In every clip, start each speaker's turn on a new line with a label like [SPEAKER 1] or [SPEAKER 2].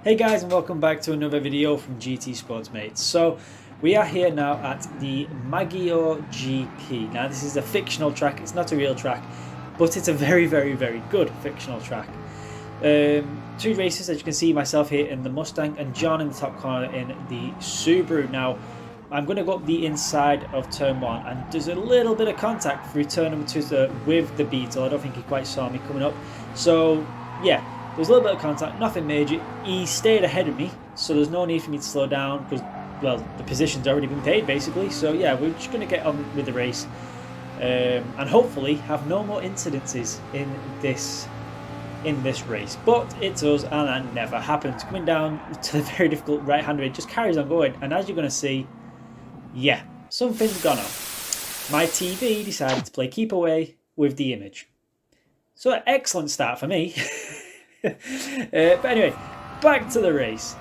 [SPEAKER 1] Hey guys, and welcome back to another video from GT Sports Mates. So we are here now at the Maggiore GP. Now this is a fictional track, it's not a real track, but it's a very good fictional track. Two races, as you can see, myself here in the Mustang and John in the top corner in the Subaru. Now I'm going to go up the inside of turn 1 and there's a little bit of contact through turn number 2 with the Beetle. I don't think he quite saw me coming up. So yeah. There's a little bit of contact, nothing major. He stayed ahead of me, so there's no need for me to slow down because, well, the position's already been paid basically. So yeah, we're just going to get on with the race and hopefully have no more incidences in this race. But it does, and that never happens. Coming down to the very difficult right-hand it just carries on going, and as you're going to see, yeah, something's gone on. My TV decided to play keep away with the image. So an excellent start for me. But anyway, back to the race.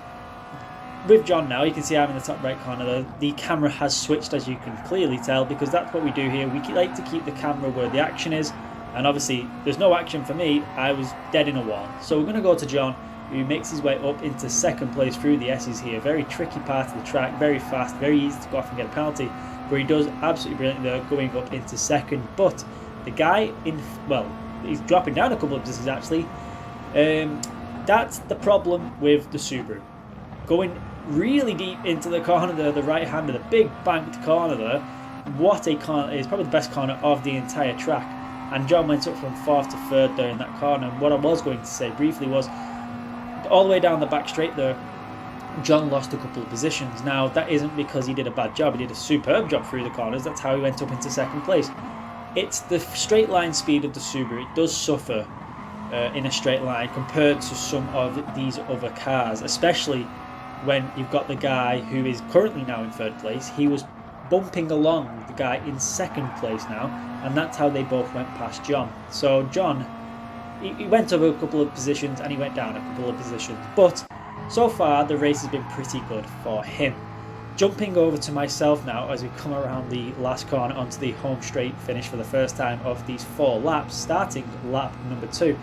[SPEAKER 1] With John now, you can see I'm in the top right corner. The camera has switched, as you can clearly tell, because that's what we do here. We like to keep the camera where the action is, and obviously there's no action for me. I was dead in a wall. So we're going to go to John, who makes his way up into second place through the S's here. Very tricky part of the track, very fast, very easy to go off and get a penalty, where he does absolutely brilliant there, going up into second. But the guy he's dropping down a couple of positions actually. That's the problem with the Subaru. Going really deep into the corner there, the right hand of the big banked corner there. What a corner it is, probably the best corner of the entire track. And John went up from 4th to 3rd there in that corner. And what I was going to say briefly was, all the way down the back straight there, John lost a couple of positions. Now that isn't because he did a bad job, he did a superb job through the corners. That's how he went up into second place. It's the straight line speed of the Subaru. It does suffer in a straight line compared to some of these other cars, especially when you've got the guy who is currently now in 3rd place. He was bumping along the guy in 2nd place now, and that's how they both went past John. So John, he went over a couple of positions and he went down a couple of positions, but so far the race has been pretty good for him. Jumping over to myself now as we come around the last corner onto the home straight finish for the first time of these 4 laps, starting lap number 2.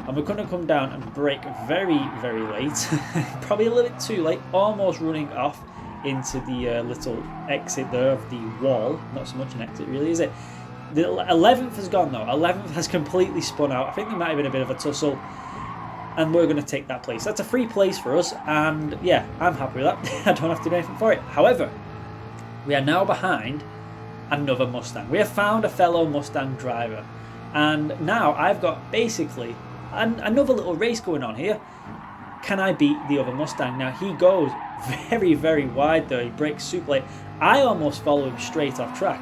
[SPEAKER 1] And we're going to come down and brake very late, probably a little bit too late, almost running off into the little exit there of the wall. Not so much an exit really, is it? The 11th has gone though, 11th has completely spun out. I think there might have been a bit of a tussle, and we're going to take that place. That's a free place for us, and yeah, I'm happy with that. I don't have to do anything for it. However, we are now behind another Mustang. We have found a fellow Mustang driver, and now I've got basically another little race going on here. Can I beat the other Mustang? Now he goes very wide though. He brakes super late. I almost follow him straight off track,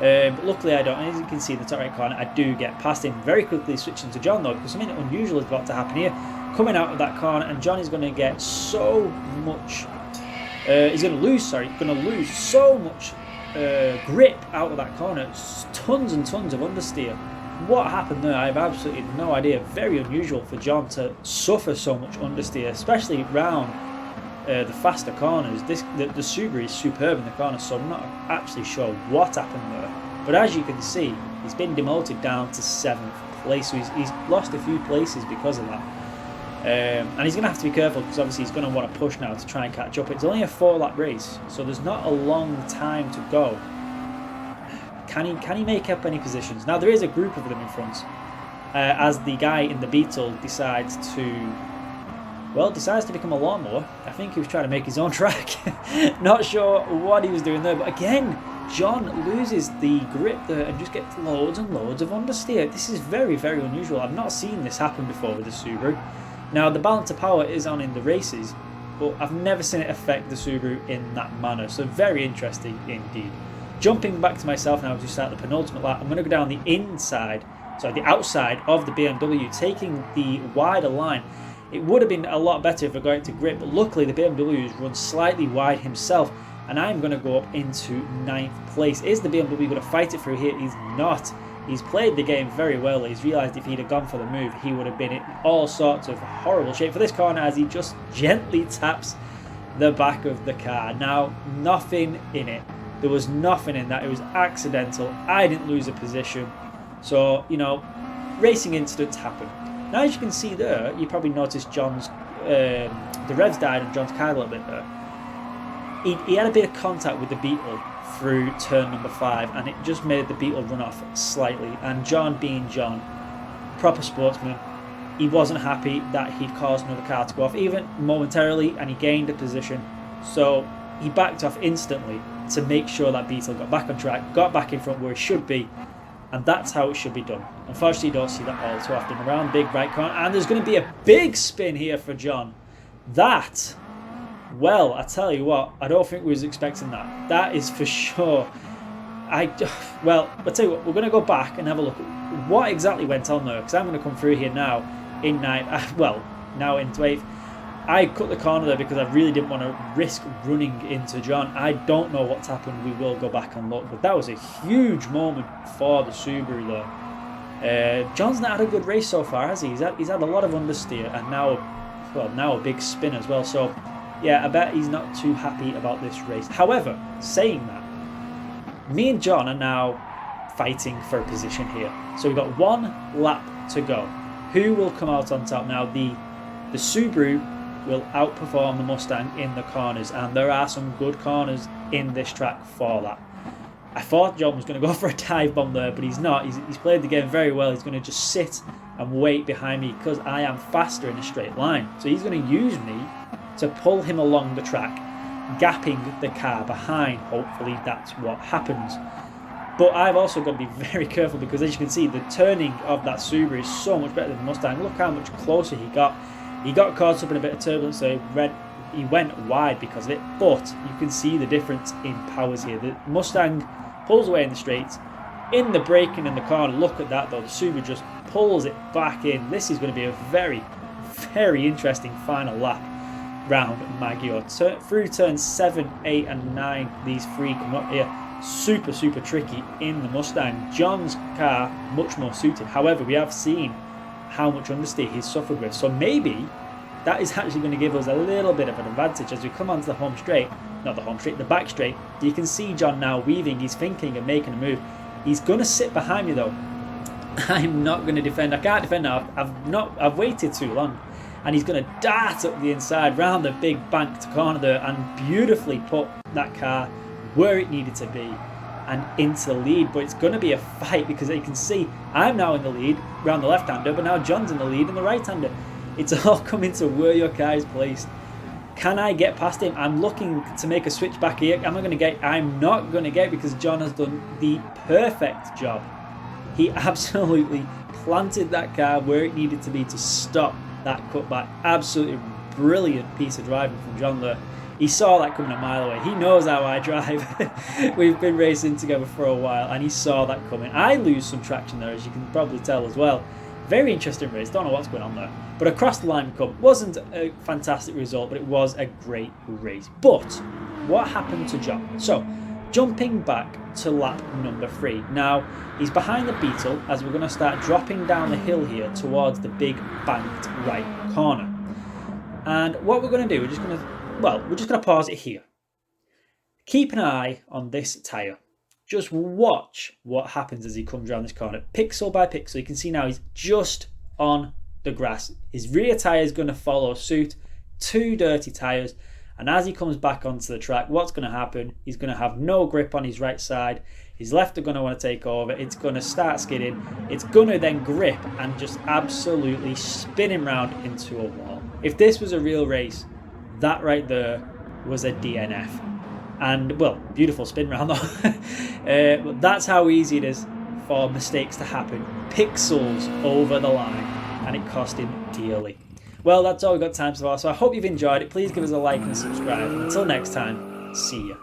[SPEAKER 1] but luckily I don't. And as you can see in the top right corner, I do get past him very quickly, switching to John though, because something unusual is about to happen here. Coming out of that corner, and John is going to get so much. He's going to lose. Sorry, going to lose so much grip out of that corner. Tons and tons of understeer. What happened there, I have absolutely no idea. Very unusual for John to suffer so much understeer, especially round the faster corners. The Subaru is superb in the corners, so I'm not actually sure what happened there. But as you can see, he's been demoted down to 7th place, so he's lost a few places because of that. And he's going to have to be careful, because obviously he's going to want to push now to try and catch up. It's only a 4-lap race, so there's not a long time to go. Can he make up any positions? Now there is a group of them in front, as the guy in the Beetle decides to become a lawnmower. I think he was trying to make his own track. Not sure what he was doing there, but again, John loses the grip there and just gets loads and loads of understeer. This is very unusual. I've not seen this happen before with the Subaru. Now the balance of power is on in the races, but I've never seen it affect the Subaru in that manner. So very interesting indeed. Jumping back to myself now to start the penultimate lap, I'm going to go down the outside of the BMW, taking the wider line. It would have been a lot better if I got into grip, but luckily the BMW has run slightly wide himself, and I'm going to go up into 9th place. Is the BMW going to fight it through here? He's not. He's played the game very well. He's realised if he'd have gone for the move, he would have been in all sorts of horrible shape for this corner, as he just gently taps the back of the car. Now, nothing in it. There was nothing in that. It was accidental. I didn't lose a position. So, you know, racing incidents happen. Now, as you can see there, you probably noticed John's the revs died on John's car a little bit there, he had a bit of contact with the Beetle through turn number 5, and it just made the Beetle run off slightly. And John, being John, proper sportsman, he wasn't happy that he'd caused another car to go off, even momentarily, and he gained a position. So he backed off instantly to make sure that Beetle got back on track, got back in front where it should be, and that's how it should be done. Unfortunately, you don't see that all too often. Around big right corner, and there's going to be a big spin here for John. That, well, I tell you what, I don't think we was expecting that. That is for sure. Well, I'll tell you what, we're going to go back and have a look at what exactly went on there, because I'm going to come through here now in ninth, well, now into 8th. I cut the corner there because I really didn't want to risk running into John. I don't know what's happened. We will go back and look, but that was a huge moment for the Subaru there. John's not had a good race so far, has he? He's had a lot of understeer, and now a big spin as well. So yeah, I bet he's not too happy about this race. However, saying that, me and John are now fighting for a position here. So we've got 1 lap to go. Who will come out on top now? The Subaru will outperform the Mustang in the corners, and there are some good corners in this track for that. I thought John was going to go for a dive bomb there, but he's not. He's played the game very well. He's going to just sit and wait behind me because I am faster in a straight line. So he's going to use me to pull him along the track, gapping the car behind. Hopefully that's what happens. But I've also got to be very careful because, as you can see, the turning of that Subaru is so much better than the Mustang. Look how much closer he got. He got caught up in a bit of turbulence, so he went wide because of it. But you can see the difference in powers here. The Mustang pulls away in the straights. In the braking in the corner, look at that though. The Subaru just pulls it back in. This is going to be a very, very interesting final lap round Maggiore. Through turns 7, 8 and 9, these 3 come up here. Super, super tricky in the Mustang. John's car much more suited. However, we have seen how much understeer he's suffered with. So maybe that is actually going to give us a little bit of an advantage as we come onto the home straight. Not the home straight, the back straight. You can see John now weaving. He's thinking of making a move. He's going to sit behind me though. I'm not going to defend. I can't defend now. I've waited too long. And he's going to dart up the inside round the big banked corner there and beautifully put that car where it needed to be and into the lead. But it's going to be a fight because you can see I'm now in the lead round the left-hander, but now John's in the lead in the right-hander. It's all coming to where your car is placed. Can I get past him? I'm looking to make a switch back here. Am I going to get? I'm not going to get, because John has done the perfect job. He absolutely planted that car where it needed to be to stop that cutback. Absolutely brilliant piece of driving from John there. He saw that coming a mile away. He knows how I drive. We've been racing together for a while, and he saw that coming. I lose some traction there, as you can probably tell as well. Very interesting race. Don't know what's going on there. But across the line we come. Wasn't a fantastic result, but it was a great race. But what happened to John? So, jumping back to lap number 3. Now, he's behind the Beetle as we're going to start dropping down the hill here towards the big banked right corner. And what we're going to do, we're just going to pause it here. Keep an eye on this tyre. Just watch what happens as he comes around this corner. Pixel by pixel, you can see now he's just on the grass. His rear tyre is going to follow suit. 2 dirty tyres. And as he comes back onto the track, what's going to happen? He's going to have no grip on his right side. His left are going to want to take over. It's going to start skidding. It's going to then grip and just absolutely spin him round into a wall. If this was a real race, that right there was a DNF. And, well, beautiful spin round though. But that's how easy it is for mistakes to happen. Pixels over the line, and it cost him dearly. Well, that's all we've got time for, so I hope you've enjoyed it. Please give us a like and subscribe. Until next time, see ya.